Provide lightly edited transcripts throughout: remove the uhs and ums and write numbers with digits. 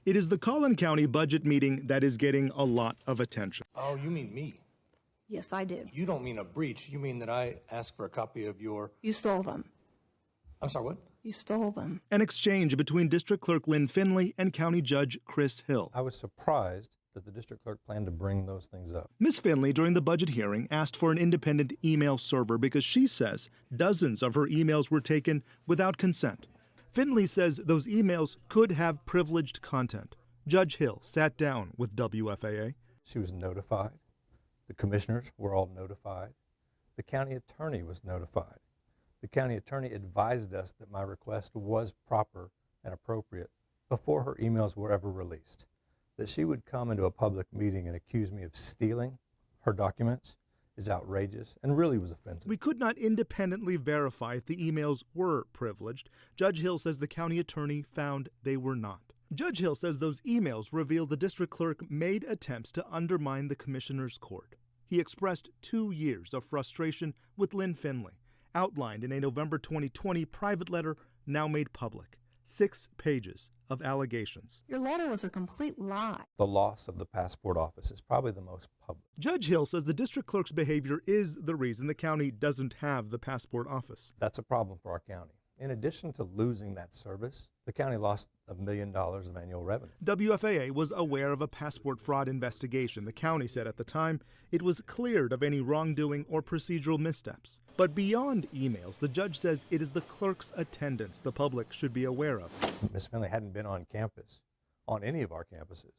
It is the Collin County budget meeting that is getting a lot of attention. Oh, you mean me? Yes, I do. You don't mean a breach. You mean that I asked for a copy of your... You stole them. I'm sorry, what? You stole them. An exchange between District Clerk Lynn Finley and County Judge Chris Hill. I was surprised that the district clerk planned to bring those things up. Ms. Finley, during the budget hearing, asked for an independent email server because she says dozens of her emails were taken without consent. Finley says those emails could have privileged content. Judge Hill sat down with WFAA. She was notified. The commissioners were all notified. The county attorney was notified. The county attorney advised us that my request was proper and appropriate before her emails were ever released. That she would come into a public meeting and accuse me of stealing her documents is outrageous and really was offensive. We could not independently verify if the emails were privileged. Judge Hill says the county attorney found they were not. Judge Hill says those emails reveal the district clerk made attempts to undermine the commissioner's court. He expressed 2 years of frustration with Lynn Finley, outlined in a November 2020 private letter now made public. 6 pages of allegations. Your letter was a complete lie. The loss of the passport office is probably the most public. Judge Hill says the district clerk's behavior is the reason the county doesn't have the passport office. That's a problem for our county. In addition to losing that service, the county lost $1 million of annual revenue. WFAA was aware of a passport fraud investigation. The county said at the time it was cleared of any wrongdoing or procedural missteps. But beyond emails, the judge says it is the clerk's attendance the public should be aware of. Ms. Finley hadn't been on campus, on any of our campuses,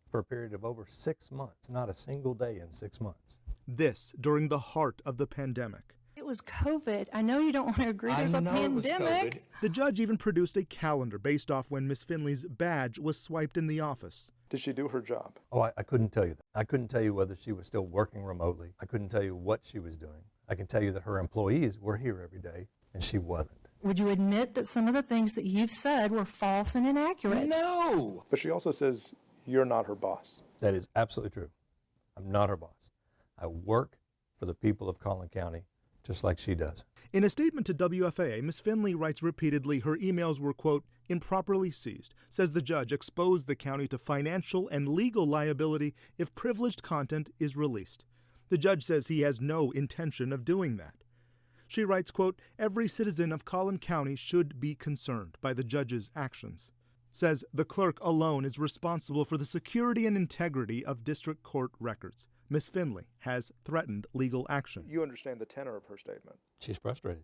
for a period of over 6 months, not a single day in 6 months. This during the heart of the pandemic. It was COVID. I know you don't want to agree there's a pandemic. The judge even produced a calendar based off when Miss Finley's badge was swiped in the office. Did she do her job? Oh, I couldn't tell you that. I couldn't tell you whether she was still working remotely. I couldn't tell you what she was doing. I can tell you that her employees were here every day, and she wasn't. Would you admit that some of the things that you've said were false and inaccurate? No! But she also says you're not her boss. That is absolutely true. I'm not her boss. I work for the people of Collin County, just like she does. In a statement to WFAA, Ms. Finley writes repeatedly her emails were, quote, improperly seized, says the judge exposed the county to financial and legal liability if privileged content is released. The judge says he has no intention of doing that. She writes, quote, every citizen of Collin County should be concerned by the judge's actions. Says the clerk alone is responsible for the security and integrity of district court records. Ms. Finley has threatened legal action. You understand the tenor of her statement. She's frustrated.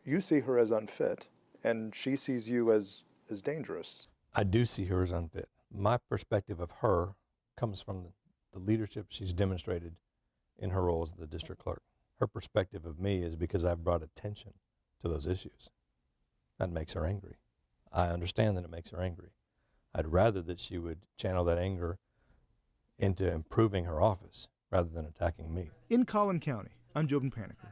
You see her as unfit, and she sees you as dangerous. I do see her as unfit. My perspective of her comes from the leadership she's demonstrated in her role as the district clerk. Her perspective of me is because I've brought attention to those issues. That makes her angry. I understand that it makes her angry. I'd rather that she would channel that anger into improving her office rather than attacking me. In Collin County, I'm Jobin Paniker.